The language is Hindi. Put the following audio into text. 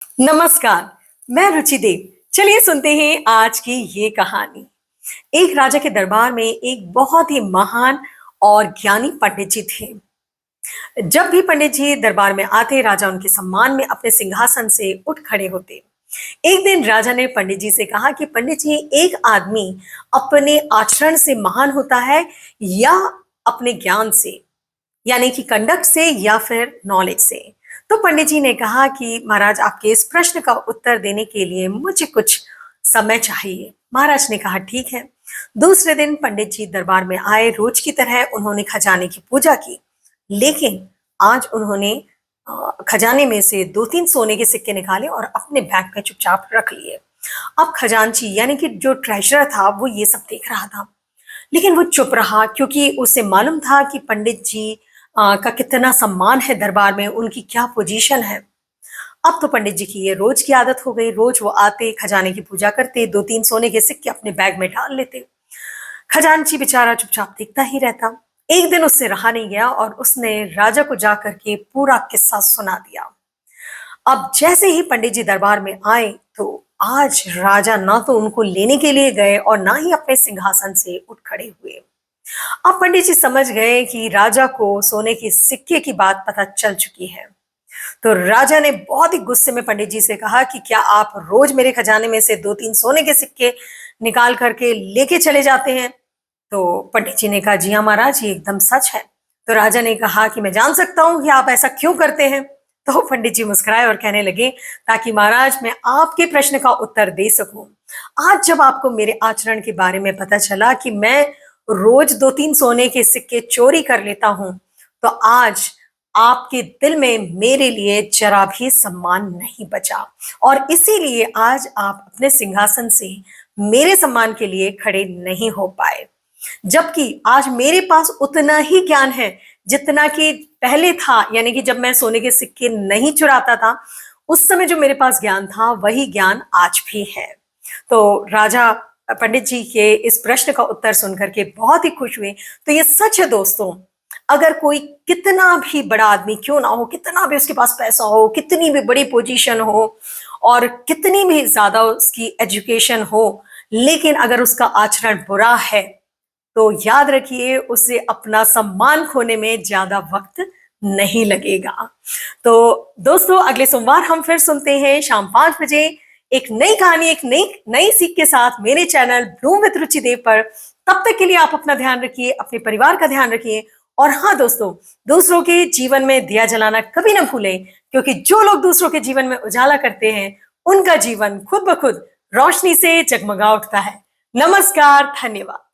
नमस्कार। मैं रुचि देव। चलिए सुनते हैं आज की ये कहानी। एक राजा के दरबार में एक बहुत ही महान और ज्ञानी पंडित जी थे। जब भी पंडित जी दरबार में आते, राजा उनके सम्मान में अपने सिंहासन से उठ खड़े होते। एक दिन राजा ने पंडित जी से कहा कि पंडित जी, एक आदमी अपने आचरण से महान होता है या अपने ज्ञान से, यानी कि कंडक्ट से या फिर नॉलेज से। तो पंडित जी ने कहा कि महाराज, आपके इस प्रश्न का उत्तर देने के लिए मुझे कुछ समय चाहिए। महाराज ने कहा ठीक है। दूसरे दिन पंडित जी दरबार में आए। रोज की तरह उन्होंने खजाने की पूजा की, लेकिन आज उन्होंने खजाने में से दो तीन सोने के सिक्के निकाले और अपने बैग में चुपचाप रख लिए। अब खजांची यानी कि जो ट्रेजरर था वो ये सब देख रहा था, लेकिन वो चुप रहा क्योंकि उसे मालूम था कि पंडित जी का कितना सम्मान है दरबार में, उनकी क्या पोजीशन है। अब तो पंडित जी की ये रोज की आदत हो गई। रोज वो आते, खजाने की पूजा करते, दो तीन सोने के सिक्के अपने बैग में डाल लेते। खजांची बेचारा चुपचाप देखता ही रहता। एक दिन उससे रहा नहीं गया और उसने राजा को जा करके पूरा किस्सा सुना दिया। अब जैसे ही पंडित जी दरबार में आए, तो आज राजा ना तो उनको लेने के लिए गए और ना ही अपने सिंहासन से उठ खड़े हुए। अब पंडित जी समझ गए कि राजा को सोने के सिक्के की बात पता चल चुकी है। तो राजा ने बहुत ही गुस्से में पंडित जी से कहा कि क्या आप रोज मेरे खजाने में से दो तीन सोने के सिक्के निकाल करके लेके चले जाते हैं? तो पंडित जी ने कहा जी हाँ महाराज, ये एकदम सच है। तो राजा ने कहा कि मैं जान सकता हूं कि आप ऐसा क्यों करते हैं? तो पंडित जी मुस्कुराए और कहने लगे, ताकि महाराज मैं आपके प्रश्न का उत्तर दे सकूं। आज जब आपको मेरे आचरण के बारे में पता चला कि मैं रोज दो तीन सोने के सिक्के चोरी कर लेता हूं, तो आज आपके दिल में मेरे लिए जरा भी सम्मान नहीं बचा, और इसीलिए आज आप अपने सिंहासन से मेरे सम्मान के लिए खड़े नहीं हो पाए। जबकि आज मेरे पास उतना ही ज्ञान है जितना कि पहले था, यानी कि जब मैं सोने के सिक्के नहीं चुराता था, उस समय जो मेरे पास ज्ञान था वही ज्ञान आज भी है। तो राजा पंडित जी के इस प्रश्न का उत्तर सुनकर के बहुत ही खुश हुए। तो ये सच है दोस्तों, अगर कोई कितना भी बड़ा आदमी क्यों ना हो, कितना भी उसके पास पैसा हो, कितनी भी बड़ी पोजीशन हो और कितनी भी ज्यादा उसकी एजुकेशन हो, लेकिन अगर उसका आचरण बुरा है, तो याद रखिए उसे अपना सम्मान खोने में ज्यादा वक्त नहीं लगेगा। तो दोस्तों, अगले सोमवार हम फिर सुनते हैं शाम 5 बजे एक नई कहानी, एक नई नई सीख के साथ मेरे चैनल ब्लूम विद रुचि देव पर। तब तक के लिए आप अपना ध्यान रखिए, अपने परिवार का ध्यान रखिए, और हाँ दोस्तों, दूसरों के जीवन में दिया जलाना कभी ना भूलें, क्योंकि जो लोग दूसरों के जीवन में उजाला करते हैं, उनका जीवन खुद ब खुद रोशनी से जगमगा उठता है। नमस्कार, धन्यवाद।